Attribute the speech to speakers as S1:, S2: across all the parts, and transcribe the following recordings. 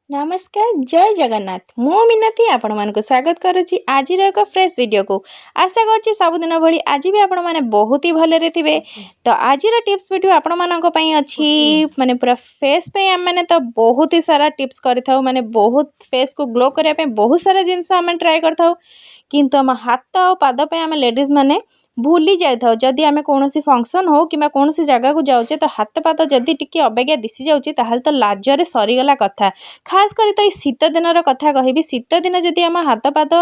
S1: नमस्कार जय जगन्नाथ मु मिनती आपण मानक स्वागत करुच्ची आज एक फ्रेश वीडियो को आशा करछि सबुदिन भली आज भी आपण माने बहुत ही भले थे। तो आज टिप्स वीडियो आपण मानक पई अछि माने पूरा फेस पे हम माने तो बहुत ही सारा टिप्स करथाउ माने बहुत फेस को ग्लो करिया पे बहुत सारा जिंस हम ट्राई करथाउ किंतु हम हाथ और पाद पे हम लेडीज माने भूली जाई था जदि आम कौन फंक्शन हो कि कौन जगह को जाऊे तो हाथ पाद जदि टिके अबेगा दिशी जाऊँगी ताहले तो लाजरे सरीगला कथा। खास कर तो शीत दिन कथा कहि शीत दिन जदि आम हाथ पाद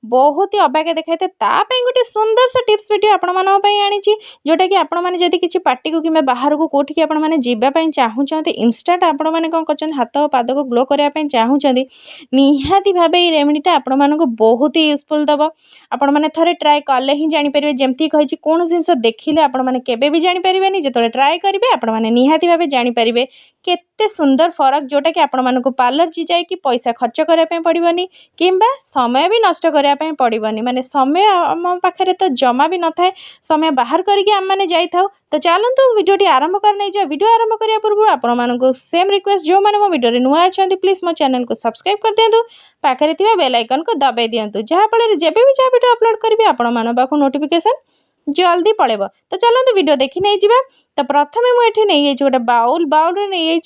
S1: बहुत ही अबाग्या देखा था गोटे सुंदर से टिप्स वीडियो आपण आनी जोटा कि आपण मैंने जदि किसी पार्टी को कि बाहर को कौटी आप जावाई चाहूँगी इनस्टाट आपण मैंने कौन कर हाथ पाद को ग्लो करने चाहूँगी निहाती भाव ये रेमेडीटा आपण मानक बहुत ही यूजफुल दब आपण मैंने थे ट्राए कले ही जापर जमती कही कौन जिन देखिले आपण मैंने केबे भी जापर जो ट्राए करेंगे आपण मैंने निहाती भाव जापर केते सुंदर फरक जोटा कि आपण मानक पार्लर जी जाकि पैसा खर्च करने पड़ोनी कि समय भी नष्ट करने पड़ोनी माने समय आम पाखे तो जमा भी न थाए समय बाहर करके आम मैंने जाइए। तो चलतु वीडियोटी आरंभ कर वीडियो आरंभ करने पूर्व आपण मानक सेम रिक्वेस्ट जो मैंने मो वीडियो नुआ अच्छा प्लीज मो चैनल को सब्सक्राइब कर दिंतु पाखे थी बेल आइकन को दबाई दिंतु जहाँफल जब भी जहाँ वीडियो अपलोड करी आपण मान पाक नोटिफिकेशन जल्दी पड़ेब। तो चलतु वीडियो देखी नहीं जा। तो प्रथम मुझे नहीं गोटे बाउल नहीं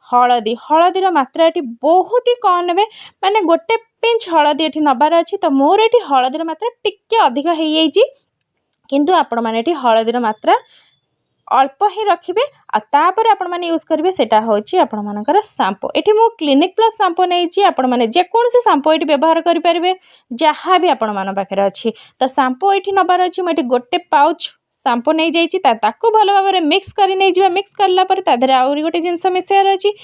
S1: हलदी हलदीर मात्रा ये बहुत ही कम ने माने गोटे पिंच हलदी ये नबार अच्छी तो मोर ये हलदीर मात्रा टिके अधिक हो जाइए किंतु आपण मैंने हलदीर मात्रा अल्प ही रखिए आपर आपण मैंने यूज करेंगे सेटा होची आपण मानकर सांपो एठी मो क्लिनिक प्लस सांपो नहीं आपण मैंने जेकोसी सांपो ये व्यवहार करेंगे जहाँ भी आपण मान पाखे अच्छी। तो सांपो ये नबार अच्छी मुझे गोटे पाउच सांपो नहीं जाइए भल भाव में मिक्स कर मिक्स कलापर आहरी गोटे जिनस मिसार अच्छी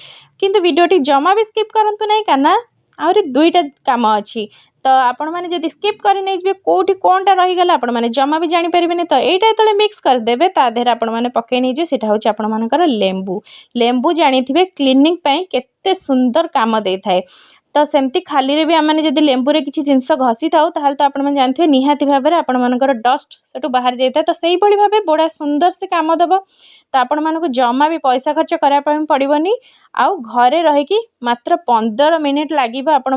S1: किंतु वीडियोटी जमा भी स्किप करंतु नहीं काना आहरी दुईटा काम अच्छी। तो आपण मैंने जब स्किप कर कौटी कौनटा रहीगला आपण मैंने जमा भी जापर तो यहाँ जो मिक्स करदे तादेह आपण मैंने पकई नहीं से आपण मानकर लेंबू लेंबू जानी थे क्लीनिंग केते सुंदर काम दे थाए। तो सेमती खाली रे भी आम जब लेंबू रे किसी जिनस घसी था तो आप जानते हैं निहाती भाव में आपण मानकर डस्ट से बाहर जाए तो सही भाव बड़ा सुंदर से काम दब। तो आपण मानक जमा भी पैसा खर्च कराया पड़ोनी आउ घरे रहीकि मात्र 15 मिनिट लगे आपण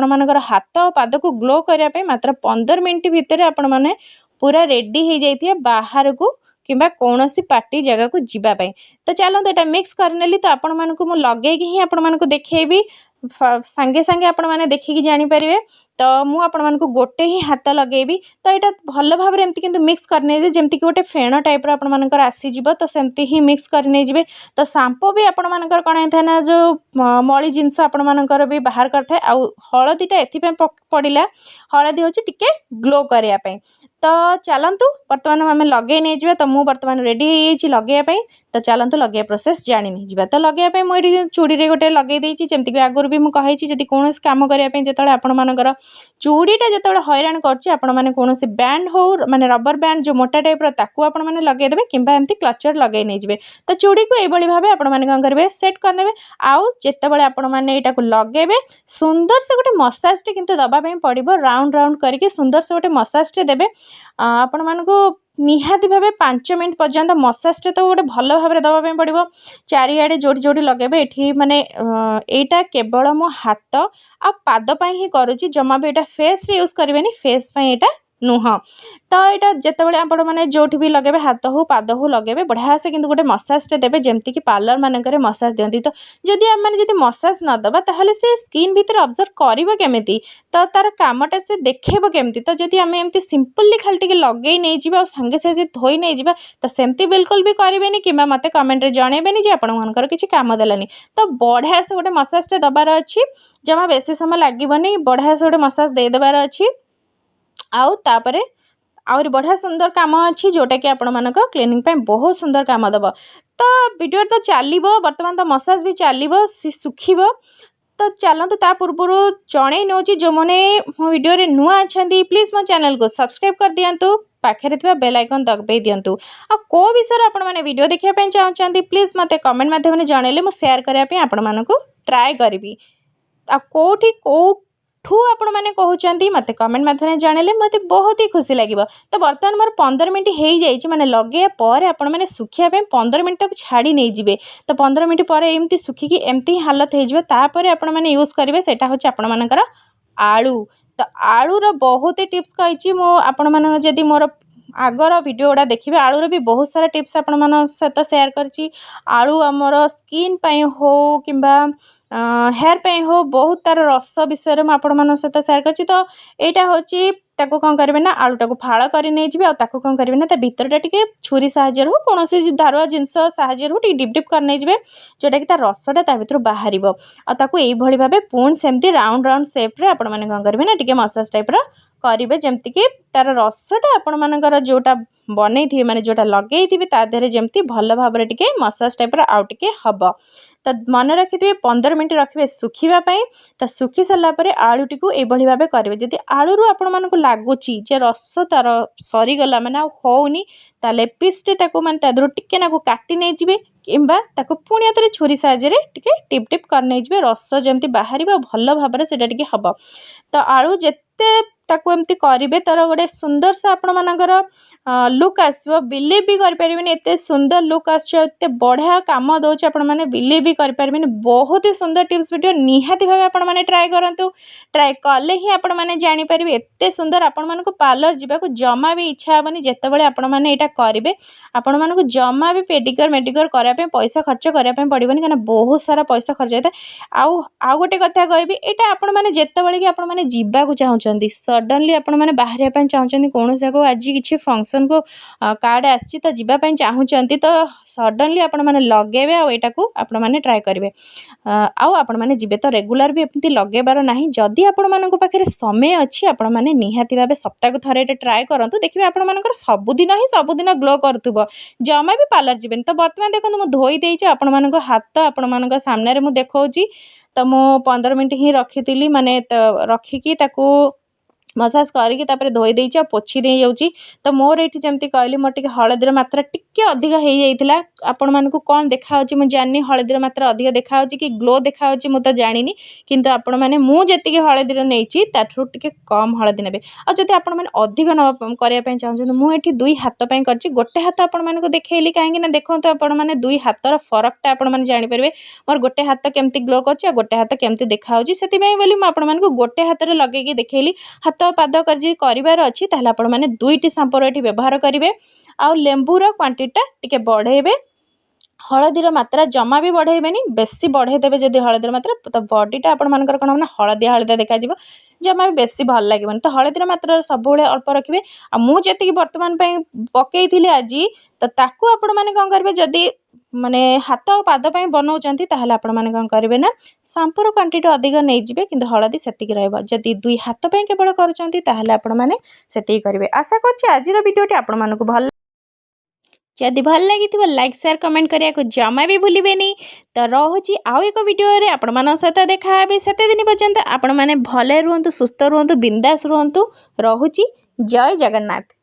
S1: मानकर हाथ और पाद को ग्लो करने मात्र 15 मिनिट भितर आपण मैंने पूरा रेडी हो जाइए बाहर को किंबा कौन सी पार्टी जगह को जीवाई। तो चलते यहाँ मिक्स करनेली तो आपण मानक लगे ही आपण मानक देखेबी सांगे सांगे आपण मैंने देखिकी जापर। तो मु आपण मानक गोटे ही हाथ लगेबी तो यहाँ भल भाव में एमती किंतु मिक्स करने जमती कि गोटे फेण टाइप आपण मानकर आसीज तो सेमती ही मिक्स करने जी। तो सांपो भी आपण मानकर कौन होता है ना जो मली जिनस आपण मानकर भी बाहर करता है हलदीटा एथि पड़ा हलदी हूँ टिके ग्लो करने। तो चलतु बर्तमान आम लगे नहीं जा। तो मुझे बर्तमान रेडी लगे तो चलतु लगे प्रोसेस जानी नहीं जा। तो लगे मुझे चूड़ी रे गोटे लगे जमीक आगुरी भी मुझे जब कौन कम करने जो आपंकर चूड़ीटा जो हैरान कर कौन बैंड हो माने रबर बैंड जो मोटा टाइप मैंने लगेदे कि क्लचर लगे नहीं जाए। तो चूड़ी को यही भाव आप कौन करेंगे सेट करने आउ जितेबाला आपने लगे सुंदर से गोटे मसाजटे किंतु दवाई पड़ो राउंड राउंड करके सुंदर से गोटे मसाजटे देवे आपण मानक निहाती भाव 5 मिनट पर्यंत मसाजटे तो गोटे भल भाव में दवाई पड़ो चारिआडे जोटी जोटी लगे ये माने यहाँ केवल मो हाथ आ पाद ही करुँची जमा भी यहाँ फेस रे यूज करेंगे फेस यहाँ नुह। तो यहाँ जितेबाला आपण मैंने जोटी भी लगे हाथ हो पाद हो लगे बढ़िया से किंतु गोटे मसाजटे देवे जमती कि पार्लर मानक मसाज दिखती। तो जदि आम मैंने मसाज नदबा ताहले से स्किन भितर ऑब्जर्व करिवो केमिति तो तार कामटा से देखेबो केमिति। तो जदि आम एमती सिंपली खाली टिके लगेई नहीं जिबा संगे सागे धोई नहीं जिबा तो सेमती बिल्कुल भी करेंगे कि मते कमेंट रे जणेबेनी जे आपण मानकर किछि काम देलानी। तो बढ़िया से गोटे मसाजटे दबार अच्छी जमा बेसी समय लागबनी बढ़िया से गोटे मसाज दे देबार अच्छी आउ तापरे आउरी बढ़िया सुंदर काम अच्छी जोटा कि आपण मानक क्लीनिंग पे बहुत सुंदर काम दब। तो वीडियो तो चलो बर्तमान तो मसाज भी चलो सुखीब। तो चलतु ता पूर्व जड़े नौ जो मैंने मो वीडियो रे नुआ अच्छा प्लीज मो चैनल को सब्सक्राइब कर दिंतु पाखे थी बेल आइकन दबाई दिंतु आ को विषय आपण मैंने वीडियो देखा चाहते प्लीज मत कमेंट मध्यम जनइले मुझे सेयार करने आपण मानक ट्राए करी आ कौटी कौ ठू आपण मैंने कहते मत कमेंट माध्यम जानले मत बहुत ही खुशी लगे। तो बर्तमान मोर 15 मिनट हो जाए मैंने लगे आपण मैंने सुखापी 15 मिनट तक छाड़ी नहीं जी। तो 15 मिनट पर एमती सुखिकी एमती ही हालत होपर आपण मैंने यूज करेंगे सेटा हूँ आपणकर आलू। तो आलूर बहुत ही टिप्स कही आपण मान जदि मोर आगर वीडियो गुड़ा देखिए आलूर भी बहुत सारा टिप्स आपण मान सहित शेयर करछि। आलू आमर स्किन पाई हो किंबा हेयर पे हो बहुत तार रस विषय में आपण मान सहित शेयर करछि। तो यहाँ हूँ ताको कौन करेंगे ना आलूटा को फाड़ कर नहीं जी आको कौन करेंगे ना भितरटा टिके छुरी साहाय्य हो कौन धारुआ जिनस साहाय्य हो डिप डिप कर नहीं जोटा कि तार रसटा ता भीतर बाहर आको यही भाव पुणी सेमती राउंड राउंड सेप्रे आपण मैंने कौन करेंगे ना टिके मसाज टाइप करेंगे जमती कि तार रसटा आपण मानकर जोटा बनई थे माने जोटा लगे थे तादेह जमती भल भाव टिके मसाज टाइप आउ टिके हम। तो मन रखिथे 15 मिनट रखिए सुखापी। तो सुखी सारापर आलूटी को यही भाव करेंगे जदि आलू आपण मानक लगुच रस तार सरीगला मैंने होनी ताले पीसटे मैंने तादर टिके नाकू काटी नहीं जी किंबा ताको पुणी आते छुरी साहाय्य टिके टिप टिप कर नहीं जी रस जमती बाहर भल भाव से टिके हम। तो आलू जिते ताको एमती करेंगे तार गोटे सुंदर सा आपण मानकर लुक आसो बिलीव भी करें एत सुंदर लुक आते बढ़िया कम दौर आपण मैंने बिलीव भी करें बहुत ही सुंदर टिप्स वीडियो निहाती भाव आपण मैंने ट्राए करूँ। ट्राए कले ही आपण मैंने जापर एत सुंदर आपण मानक पार्लर जावाक जमा भी इच्छा हेनी जितेबाला आपण मैंने यहाँ करेंगे आपण मानक जमा भी पेडिक्योर मेडिक्योर कराया पैसा खर्च कराया पड़ोनी कहीं बहुत सारा पैसा खर्च होता है। आउ गोटे कथा कहबी यहाँ आपण मैंने जितेबाला कि आपण मैंने जावाक चाहते सडनली आपण मैंने बाहर चाहते कौन को आज किसी फंक्शन को कार्ड आसी तो जावाई चाहते तो सडनली आपण मैंने लगेबे आटा को आपण मैंने ट्राए करेंगे आपण मैंने जीवे तो रेगुलर भी एमती लगेबार ना जदि आपण मान पाखे समय अच्छी आपण मैंने निहाती भाव सप्ताह को थरे ट्राए करूँ देखिए आपण मानकर सबुदिन ही सबुदिन ग्लो करुव जमा भी पार्लर जीवन। तो बर्तमान देखो मुझे धोई देती आपण मान हाथ आपण मान सामने मुझे देखा तो मु 15 मिनट ही रखी माने रखिकी मसाज करके धोई देची पोछी दे जाऊँगी। तो मोर ये जमी कहली मोर टे हलदीर मात्रा टिके अधिक हो जाता आपण मानक कौन देखा मुझे जानी हलदीर मात्रा अधिक देखा कि ग्लो देखा मुझे जानी किंतु आपण मैंने मुझे हलदीर नहीं ताठू टिके कम हलदी ने आदि आपण मैंने अधिक करने चाहते मुझे 2 हाथ कर गोटे हाथ आपण मानक देखली कहीं देखो आपण मैंने 2 हाथर फरकटा आपण मैंने जापर मोर गोटे हाथ केमती ग्लो कर गोटे हाथ केमती देखा से मुझे गोटे हाथ में लगे देखली हाथ पाद कर अच्छी आपण मैंने 2टी सांपर ये व्यवहार करेंगे आउ लेंबूर क्वांटिटी टिके बढ़ेबे हलदीर मात्रा जमा भी बढ़ेबेनी बेसी बढ़ेदेवे जदि हलदीर मात्रा तो बॉडीटा आपण मानकर कौन मैंने हलदिया हलदिया देखा जमा भी बेसी भल लगे। तो हलदीर मात्रा सब अल्प रखिए मुझे बर्तमान पकई आज तो ताकू आपण मैंने कौन करेंगे जदि माने हाथ और पाद बनाऊँच आपण मैंने कौन करेंगे ना सांपर क्वांटिटी अधिक नहीं जी कि हलदी से जदि 2 हाथ केवल करेंगे करेंगे। आशा कर आज वीडियोटी आपण मानक भल जदि भल लगी लाइक शेयर कमेंट करिया को जमा भी भूलिबेनी। तो रोची आउ एक वीडियो रे आपण मान सहित देखा सेते दिन पर्यंत आपण माने भले रुहंतु सुस्थ रुहंतु बिंदास रुहंतु। रोची जय जगन्नाथ।